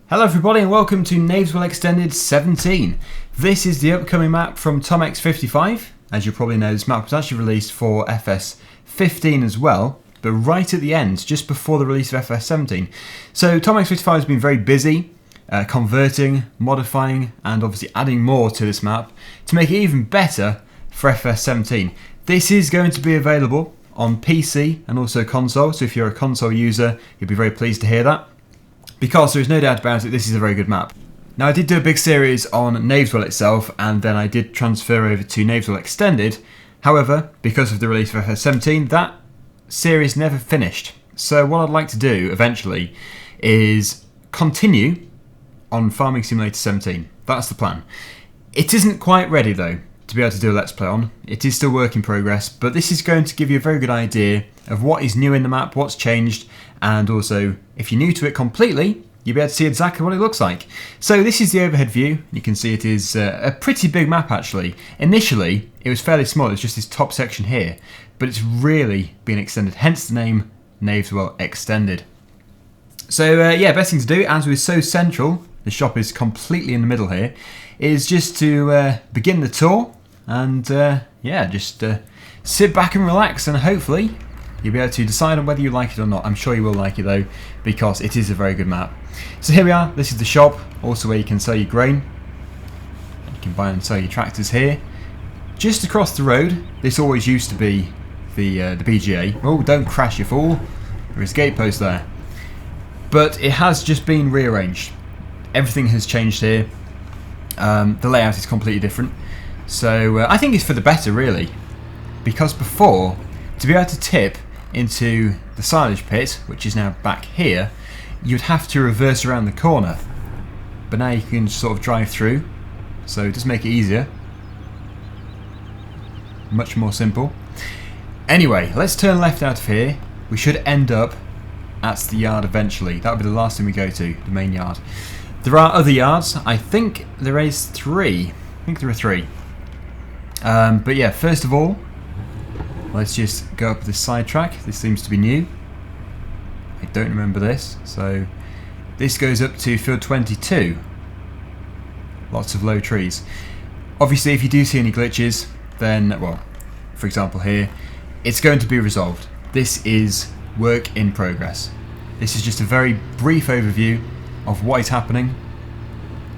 Hello everybody and welcome to Knaveswell Extended 17. This is the upcoming map from Tom X55. As you probably know, this map was actually released for FS 15 as well, but right at the end, just before the release of FS 17. So Tom X55 has been very busy converting, modifying and obviously adding more to this map to make it even better for FS 17. This is going to be available on PC and also console, so if you're a console user, you'll be very pleased to hear that, because there is no doubt about it, this is a very good map. Now I did do a big series on Knaveswell itself, and then I did transfer over to Knaveswell Extended. However, because of the release of FS 17, that series never finished. So what I'd like to do eventually is continue on Farming Simulator 17. That's the plan. It isn't quite ready though to be able to do a Let's Play on. It is still work in progress, but this is going to give you a very good idea of what is new in the map, what's changed, and also, if you're new to it completely, you'll be able to see exactly what it looks like. So this is the overhead view. You can see it is a pretty big map actually. Initially, it was fairly small, it's just this top section here, but it's really been extended, hence the name Knaveswell Extended. So yeah, best thing to do, as we're so central, the shop is completely in the middle here, is just to begin the tour and yeah, just sit back and relax, and hopefully you'll be able to decide on whether you like it or not. I'm sure you will like it though, because it is a very good map. So here we are, this is the shop, also where you can sell your grain. You can buy and sell your tractors here. Just across the road, this always used to be the BGA. Oh, don't crash, you fool. There is a gate post there. But it has just been rearranged. Everything has changed here. The layout is completely different. So I think it's for the better really. Because before, to be able to tip into the silage pit, which is now back here, you'd have to reverse around the corner. But now you can sort of drive through, so it does make it easier. Much more simple. Anyway, let's turn left out of here. We should end up at the yard eventually. That'll be the last thing we go to, the main yard. There are other yards. I think there is 3. I think there are 3. But yeah, first of all, let's just go up this side track. This seems to be new. I don't remember this. So this goes up to field 22. Lots of low trees. Obviously, if you do see any glitches, then, well, for example here, it's going to be resolved. This is work in progress. This is just a very brief overview of what is happening.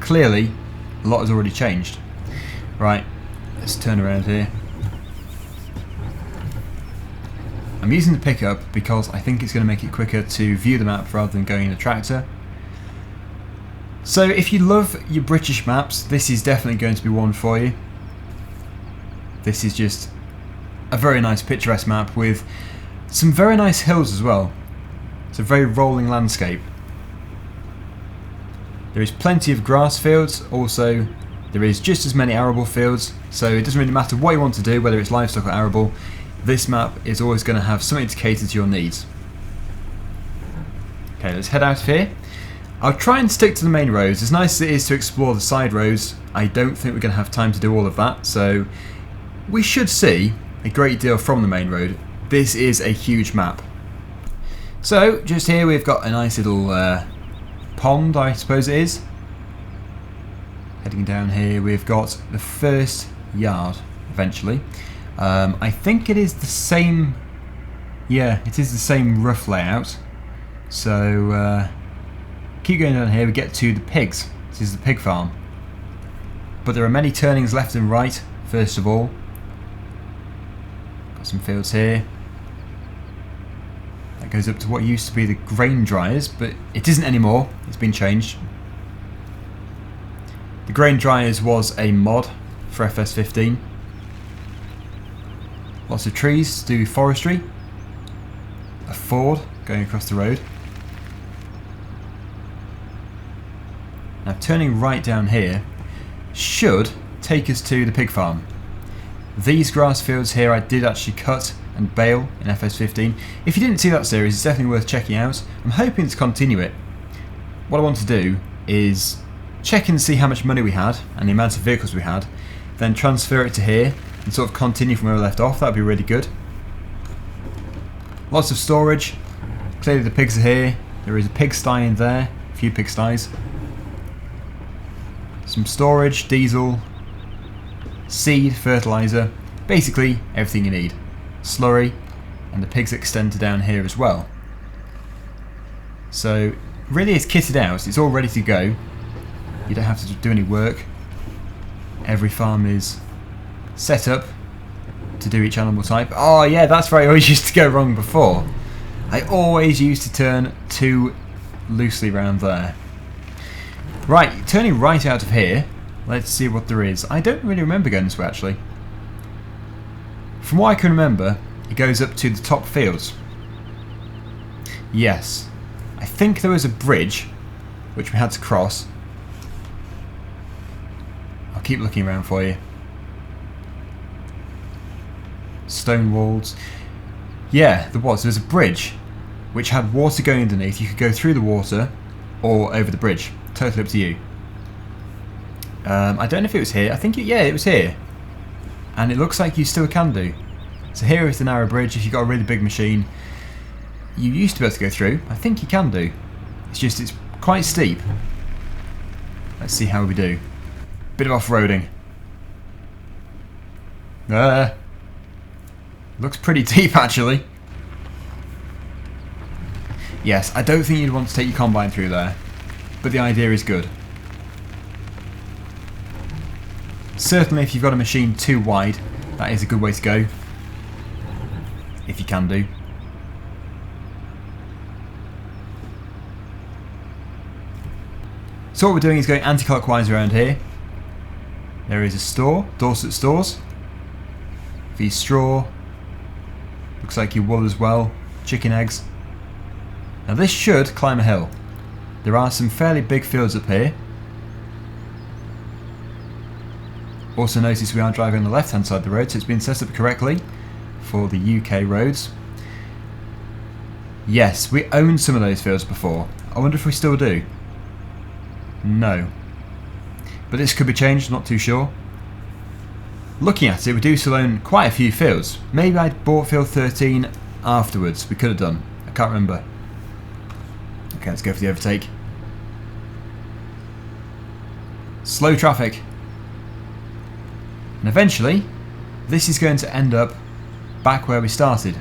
Clearly, a lot has already changed. Right, let's turn around here. I'm using the pickup because I think it's going to make it quicker to view the map rather than going in a tractor. So if you love your British maps, this is definitely going to be one for you. This is just a very nice picturesque map with some very nice hills as well. It's a very rolling landscape. There is plenty of grass fields, also there is just as many arable fields, so it doesn't really matter what you want to do, whether it's livestock or arable. This map is always going to have something to cater to your needs. Okay, let's head out of here. I'll try and stick to the main roads. As nice as it is to explore the side roads, I don't think we're going to have time to do all of that, so we should see a great deal from the main road. This is a huge map. So, just here we've got a nice little pond, I suppose it is. Heading down here we've got the first yard, eventually. I think it is the same, yeah, it is the same rough layout. So, keep going down here, we get to the pigs. This is the pig farm. But there are many turnings left and right, first of all. Got some fields here. That goes up to what used to be the grain dryers, but it isn't anymore, it's been changed. The grain dryers was a mod for FS 15. Lots of trees to do forestry. A ford going across the road. Now turning right down here should take us to the pig farm. These grass fields here I did actually cut and bale in FS 15. If you didn't see that series, it's definitely worth checking out. I'm hoping to continue it. What I want to do is check and see how much money we had and the amount of vehicles we had, then transfer it to here and sort of continue from where we left off. That would be really good. Lots of storage. Clearly the pigs are here. There is a pigsty in there, a few pigsties. some storage, diesel, seed, fertiliser, basically everything you need. Slurry, and the pigs extend to down here as well. So really it's kitted out, it's all ready to go. You don't have to do any work. Every farm is set up to do each animal type. Oh yeah, that's where I always used to go wrong before. I always used to turn too loosely around there. Right, turning right out of here, let's see what there is. I don't really remember going this way actually. From what I can remember, it goes up to the top fields. Yes. I think there was a bridge which we had to cross. I'll keep looking around for you. Stone walls. Yeah, there was. There was a bridge which had water going underneath. You could go through the water or over the bridge. Totally up to you. I don't know if it was here. I think, yeah, it was here. And it looks like you still can do. So here is the narrow bridge. If you've got a really big machine, you used to be able to go through. I think you can do. It's just, it's quite steep. Let's see how we do. Bit of off-roading. Looks pretty deep actually. Yes, I don't think you'd want to take your combine through there, but the idea is good. Certainly if you've got a machine too wide, that is a good way to go. If you can do. So what we're doing is going anti-clockwise around here. There is a store, Dorset Stores. For your straw. Looks like your wool as well. Chicken eggs. Now this should climb a hill. There are some fairly big fields up here. Also notice we are driving on the left hand side of the road, so it's been set up correctly for the UK roads. Yes, we owned some of those fields before. I wonder if we still do. No. But this could be changed, not too sure. Looking at it, we do still own quite a few fields. Maybe I bought field 13 afterwards. We could have done. I can't remember. Okay, let's go for the overtake. Slow traffic. And eventually, this is going to end up back where we started.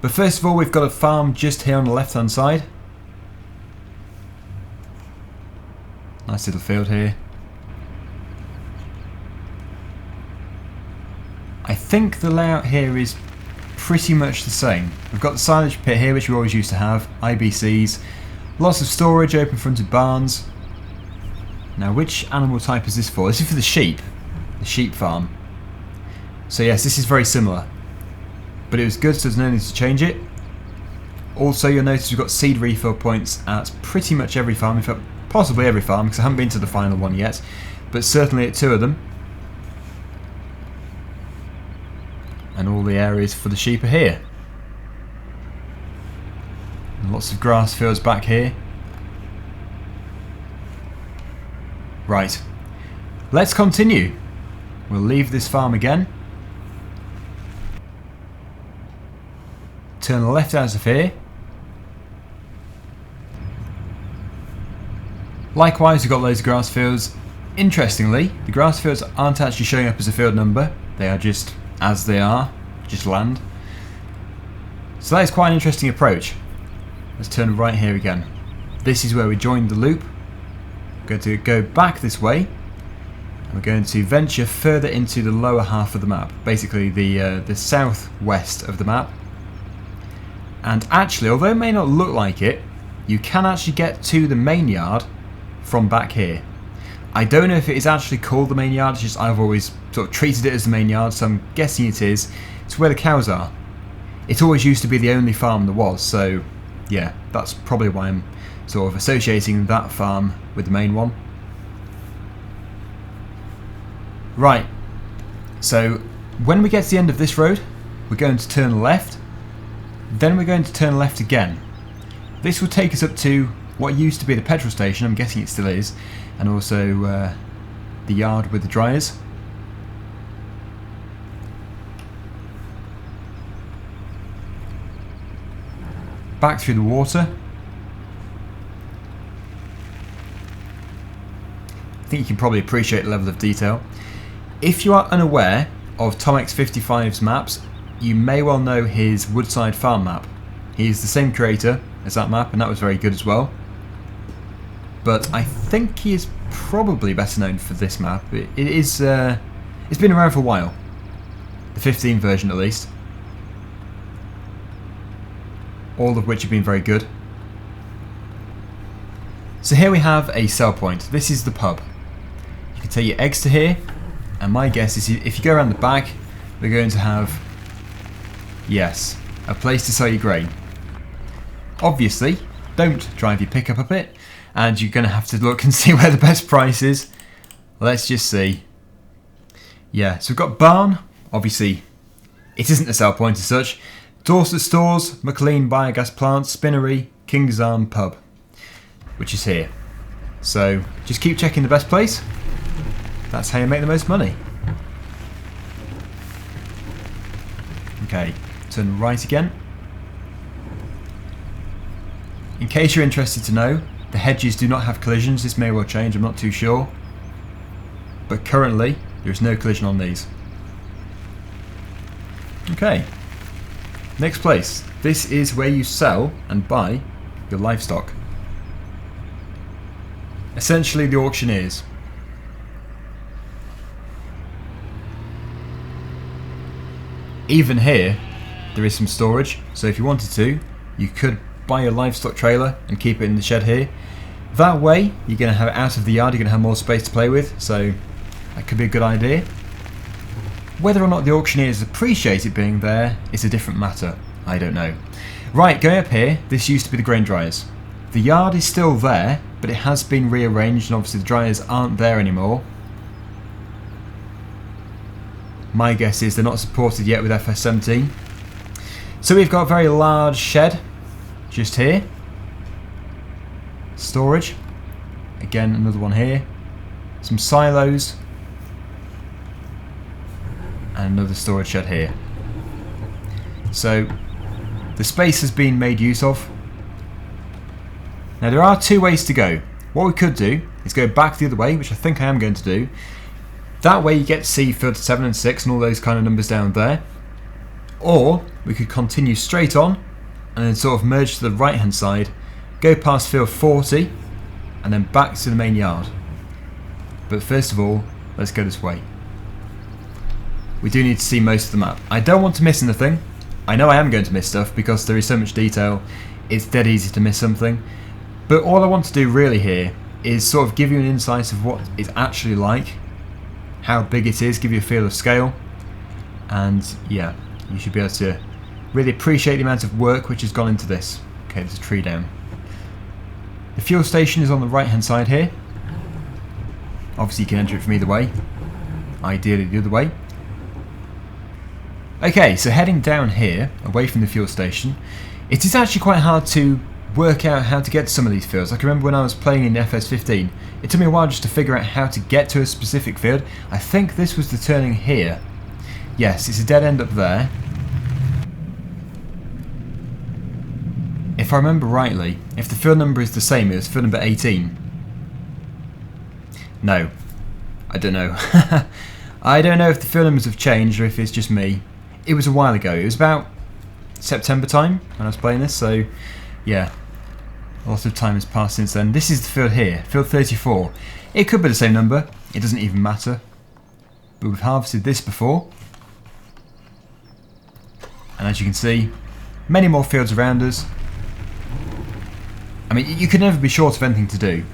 But first of all, we've got a farm just here on the left hand side. Nice little field here. I think the layout here is pretty much the same. We've got the silage pit here, which we always used to have, IBCs, lots of storage, open fronted barns. Now which animal type is this for? This is for the sheep farm. So yes, this is very similar. But it was good, so there's no need to change it. Also you'll notice we've got seed refill points at pretty much every farm, in fact possibly every farm, because I haven't been to the final one yet, but certainly at 2 of them. And all the areas for the sheep are here. And lots of grass fields back here. Right, let's continue. We'll leave this farm again. Turn left out of here. Likewise, we've got loads of grass fields. Interestingly, the grass fields aren't actually showing up as a field number. They are just as they are, just land. So that is quite an interesting approach. Let's turn right here again. This is where we joined the loop. We're going to go back this way. And we're going to venture further into the lower half of the map. Basically the southwest of the map. And actually, although it may not look like it, you can actually get to the main yard from back here. I don't know if it is actually called the main yard, it's just I've always sort of treated it as the main yard, so I'm guessing it is. It's where the cows are. It always used to be the only farm there was, so yeah, that's probably why I'm sort of associating that farm with the main one. Right, so when we get to the end of this road, we're going to turn left, then we're going to turn left again. This will take us up to what used to be the petrol station, I'm guessing it still is, and also the yard with the dryers. Back through the water. think you can probably appreciate the level of detail. If you are unaware of TomX55's maps, you may well know his Woodside Farm map. He is the same creator as that map, and that was very good as well. But I think he is probably better known for this map. It's been around for a while. The 15 version at least. All of which have been very good. So here we have a sell point. This is the pub. You can take your eggs to here, and my guess is if you go around the back, they're going to have, yes, a place to sell your grain. Obviously, don't drive your pickup up it, and you're going to have to look and see where the best price is. Let's just see. Yeah, so we've got barn. Obviously, it isn't a sell point as such. Dorset Stores, McLean Biogas Plant, Spinnery, King's Arm Pub, which is here. So just keep checking the best place. That's how you make the most money. Okay, turn right again. In case you're interested to know, the hedges do not have collisions. This may well change, I'm not too sure. But currently, there is no collision on these. Okay, next place. This is where you sell and buy your livestock. Essentially the auctioneers. Even here, there is some storage, so if you wanted to, you could buy a livestock trailer and keep it in the shed here. That way, you're going to have it out of the yard, you're going to have more space to play with, so that could be a good idea. Whether or not the auctioneers appreciate it being there is a different matter. I don't know. Right, going up here, this used to be the grain dryers. The yard is still there, but it has been rearranged, and obviously the dryers aren't there anymore. My guess is they're not supported yet with FS17. So we've got a very large shed just here. Storage. Again, another one here. Some silos. And another storage shed here. So the space has been made use of. Now there are two ways to go. What we could do is go back the other way, which I think I am going to do. That way you get to see field 7 and 6 and all those kind of numbers down there. Or we could continue straight on and then sort of merge to the right hand side, go past field 40 and then back to the main yard. But first of all, let's go this way. We do need to see most of the map. I don't want to miss anything. I know I am going to miss stuff because there is so much detail, it's dead easy to miss something. But all I want to do really here is sort of give you an insight of what it's actually like, how big it is, give you a feel of scale, and yeah, you should be able to really appreciate the amount of work which has gone into this. Okay, there's a tree down. The fuel station is on the right hand side here. Obviously you can enter it from either way, ideally the other way. Okay, so heading down here, away from the fuel station, it is actually quite hard to work out how to get to some of these fields. Like I remember when I was playing in FS15, it took me a while just to figure out how to get to a specific field. I think this was the turning here. Yes, it's a dead end up there. If I remember rightly, if the field number is the same, it was field number 18. No, I don't know. I don't know if the field numbers have changed or if it's just me. It was a while ago. It was about September time when I was playing this, so yeah. A lot of time has passed since then. This is the field here, field 34. It could be the same number, it doesn't even matter. But we've harvested this before. And as you can see, many more fields around us. I mean, you could never be short of anything to do.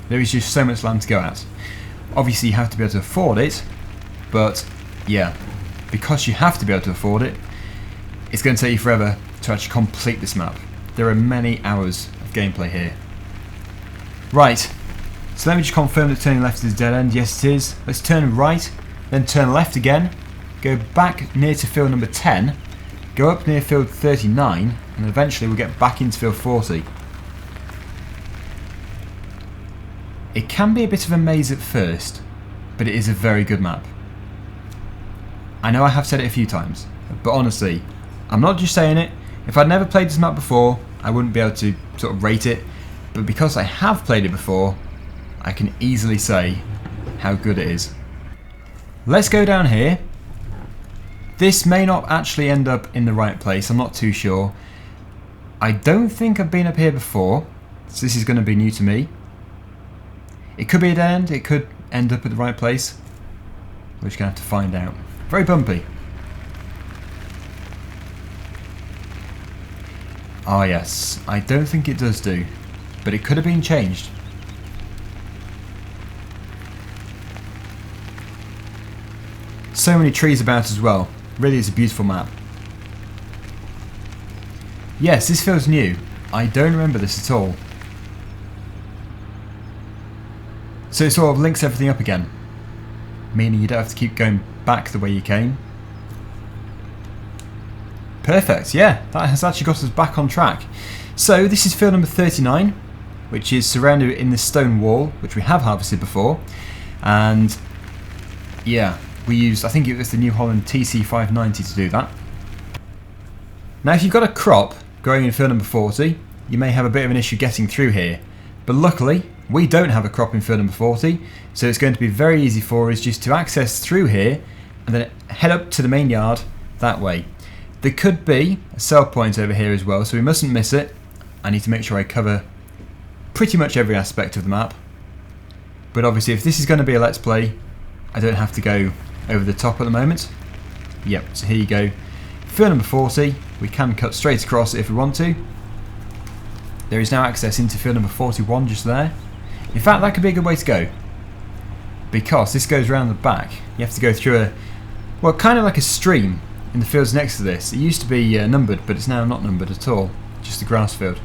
There is just so much land to go at. Obviously you have to be able to afford it, but yeah, because you have to be able to afford it, it's going to take you forever to actually complete this map. There are many hours of gameplay here. Right, so let me just confirm that turning left is a dead end. Yes it is. Let's turn right, then turn left again, go back near to field number 10, go up near field 39, and eventually we'll get back into field 40. It can be a bit of a maze at first, but it is a very good map. I know I have said it a few times, but honestly, I'm not just saying it. If I'd never played this map before, I wouldn't be able to sort of rate it, but because I have played it before, I can easily say how good it is. Let's go down here. This may not actually end up in the right place, I'm not too sure. I don't think I've been up here before, so this is going to be new to me. It could be a dead end, it could end up at the right place. We're just going to have to find out. Very bumpy. Ah yes, I don't think it does do, but it could have been changed. So many trees about as well. Really is a beautiful map. Yes, this feels new. I don't remember this at all. So it sort of links everything up again, meaning you don't have to keep going back the way you came. Perfect, yeah, that has actually got us back on track. So this is field number 39, which is surrounded in this stone wall, which we have harvested before. And yeah, we used, I think it was the New Holland TC590 to do that. Now if you've got a crop growing in field number 40, you may have a bit of an issue getting through here. But luckily, we don't have a crop in field number 40, so it's going to be very easy for us just to access through here and then head up to the main yard that way. There could be a sell point over here as well, so we mustn't miss it. I need to make sure I cover pretty much every aspect of the map. But obviously if this is going to be a let's play, I don't have to go over the top at the moment. Yep, so here you go. Field number 40, we can cut straight across it if we want to. There is now access into field number 41 just there. In fact, that could be a good way to go, because this goes around the back. You have to go through a, well, kind of like a stream in the fields next to this. It used to be numbered, but it's now not numbered at all. Just a grass field.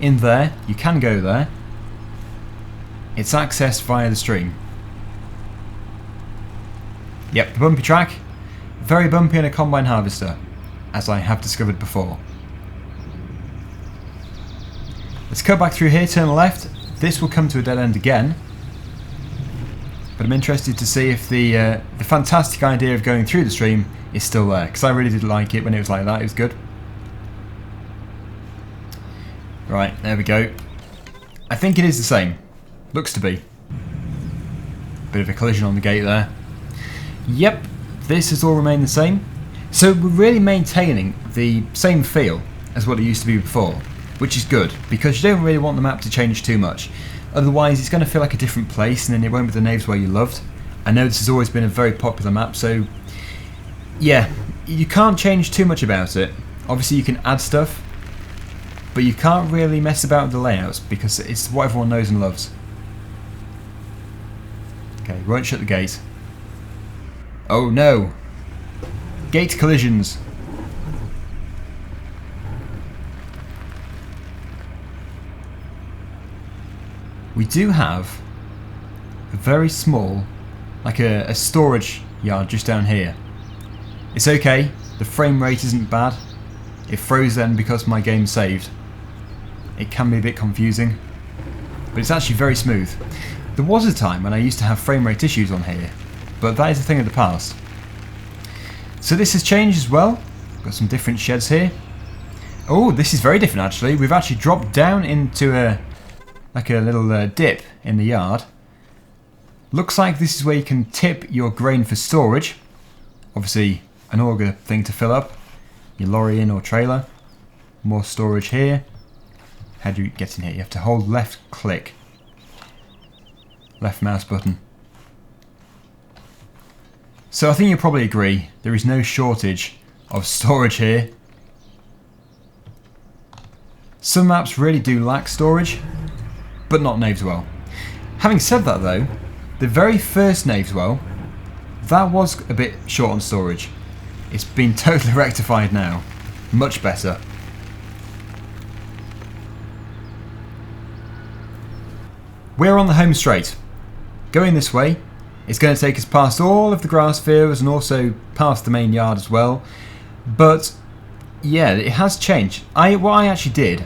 In there, you can go there. It's accessed via the stream. Yep, the bumpy track. Very bumpy in a combine harvester, as I have discovered before. Let's cut back through here, turn left. This will come to a dead end again. But I'm interested to see if the fantastic idea of going through the stream is still there, because I really did like it when it was like that. It was good. Right, there we go. I think it is the same. Looks to be. Bit of a collision on the gate there. Yep, this has all remained the same. So we're really maintaining the same feel as what it used to be before, which is good, because you don't really want the map to change too much. Otherwise it's going to feel like a different place, and then it won't be the Knaveswell you loved. I know this has always been a very popular map, so yeah, you can't change too much about it. Obviously you can add stuff, but you can't really mess about with the layouts, because it's what everyone knows and loves. Okay, won't shut the gate. Oh no! Gate collisions! We do have a very small, like a storage yard just down here. It's okay, the frame rate isn't bad. It froze then because my game saved. It can be a bit confusing, but it's actually very smooth. There was a time when I used to have frame rate issues on here, but that is a thing of the past. So this has changed as well. Got some different sheds here. Oh, this is very different actually. We've actually dropped down into a little dip in the yard. Looks like this is where you can tip your grain for storage. Obviously an auger thing to fill up your lorry in or trailer. More storage here. How do you get in here? You have to hold left click. Left mouse button. So I think you'll probably agree, there is no shortage of storage here. Some maps really do lack storage, but not Knaveswell. Having said that though, the very first Knaveswell, that was a bit short on storage. It's been totally rectified now. Much better. We're on the home straight. Going this way, it's going to take us past all of the grass fields and also past the main yard as well. But yeah, it has changed. What I actually did,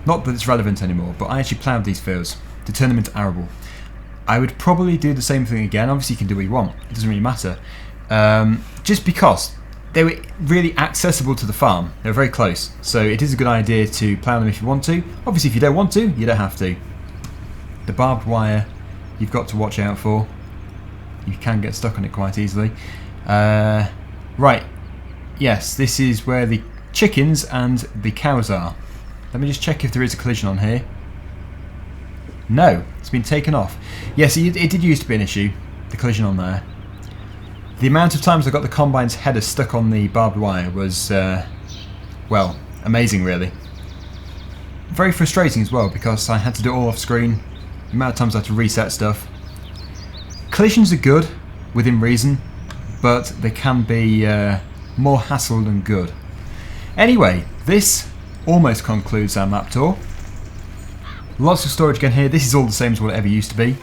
not that it's relevant anymore, but I actually ploughed these fields to turn them into arable. I would probably do the same thing again. Obviously you can do what you want, it doesn't really matter. Just because they were really accessible to the farm, they were very close. So it is a good idea to plough them if you want to. Obviously if you don't want to, you don't have to. The barbed wire you've got to watch out for. You can get stuck on it quite easily. Right, yes, this is where the chickens and the cows are. Let me just check if there is a collision on here. No, it's been taken off. Yes, it did used to be an issue, the collision on there. The amount of times I got the combine's header stuck on the barbed wire was, well, amazing really. Very frustrating as well because I had to do it all off screen. The amount of times I had to reset stuff. Collisions are good, within reason, but they can be more hassle than good. Anyway, this almost concludes our map tour. Lots of storage again here. This is all the same as what it ever used to be.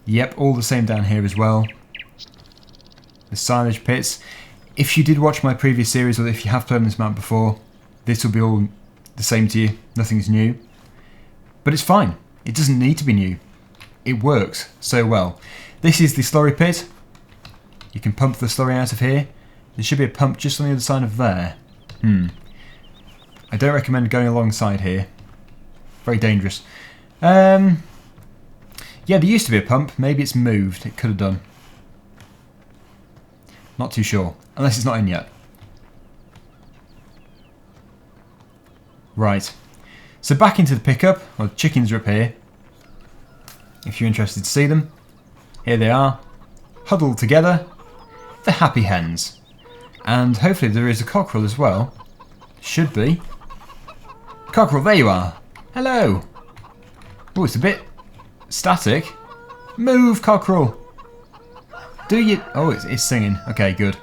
Yep, all the same down here as well. The silage pits. If you did watch my previous series, or if you have played on this map before, this will be all the same to you. Nothing's new. But it's fine. It doesn't need to be new. It works so well. This is the slurry pit. You can pump the slurry out of here. There should be a pump just on the other side of there. I don't recommend going alongside here. Very dangerous. Yeah, there used to be a pump. Maybe it's moved. It could have done. Not too sure. Unless it's not in yet. Right. So back into the pickup. Well, the chickens are up here. If you're interested to see them. Here they are. Huddled together. The happy hens. And hopefully there is a cockerel as well. Should be. Cockerel, there you are. Hello. Oh, it's a bit static. Move, cockerel. Do you... Oh, it's singing. Okay, good.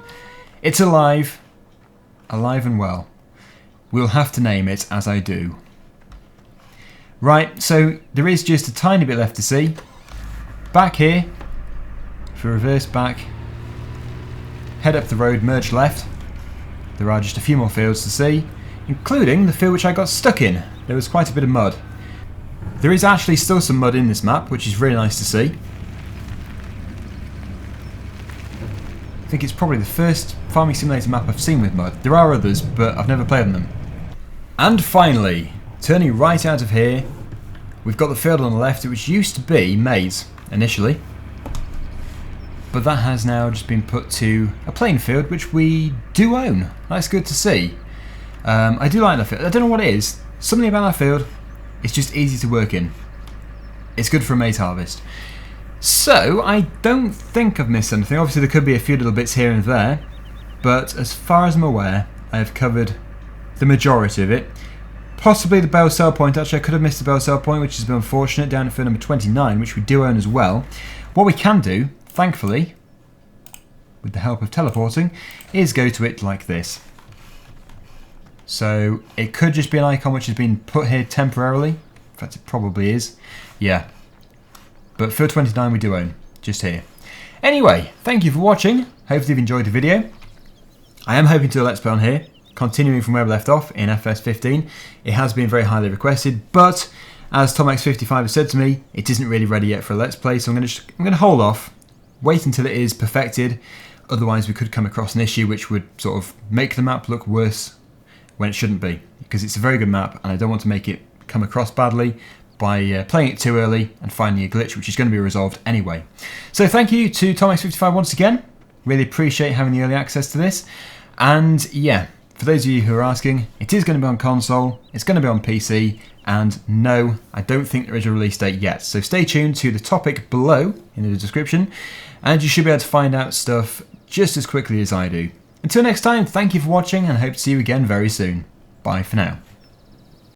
It's alive. Alive and well. We'll have to name it as I do. Right, so there is just a tiny bit left to see. Back here. If we reverse back. Head up the road, merge left. There are just a few more fields to see, including the field which I got stuck in. There was quite a bit of mud. There is actually still some mud in this map, which is really nice to see. I think it's probably the first farming simulator map I've seen with mud. There are others, but I've never played on them. And finally, turning right out of here, we've got the field on the left, which used to be maize initially. But that has now just been put to a plain field, which we do own. That's good to see. I do like that field. I don't know what it is. Something about that field, it's just easy to work in. It's good for a maize harvest. So, I don't think I've missed anything. Obviously, there could be a few little bits here and there. But as far as I'm aware, I have covered the majority of it. Possibly the bell cell point. Actually, I could have missed the bell cell point, which is a bit unfortunate, down at field number 29, which we do own as well. What we can do, thankfully, with the help of teleporting, is go to it like this. So it could just be an icon which has been put here temporarily. In fact, it probably is. Yeah. But field 29 we do own, just here. Anyway, thank you for watching. Hopefully you've enjoyed the video. I am hoping to do a Let's Play on here, continuing from where we left off in FS15. It has been very highly requested, but as TomX55 has said to me, it isn't really ready yet for a Let's Play, so I'm going to hold off, wait until it is perfected. Otherwise we could come across an issue which would sort of make the map look worse when it shouldn't be, because it's a very good map and I don't want to make it come across badly by playing it too early and finding a glitch which is going to be resolved anyway. So thank you to TomX55 once again. Really appreciate having the early access to this. And yeah, for those of you who are asking, it is going to be on console, it's going to be on PC, and no, I don't think there is a release date yet. So stay tuned to the topic below in the description, and you should be able to find out stuff just as quickly as I do. Until next time, thank you for watching, and I hope to see you again very soon. Bye for now.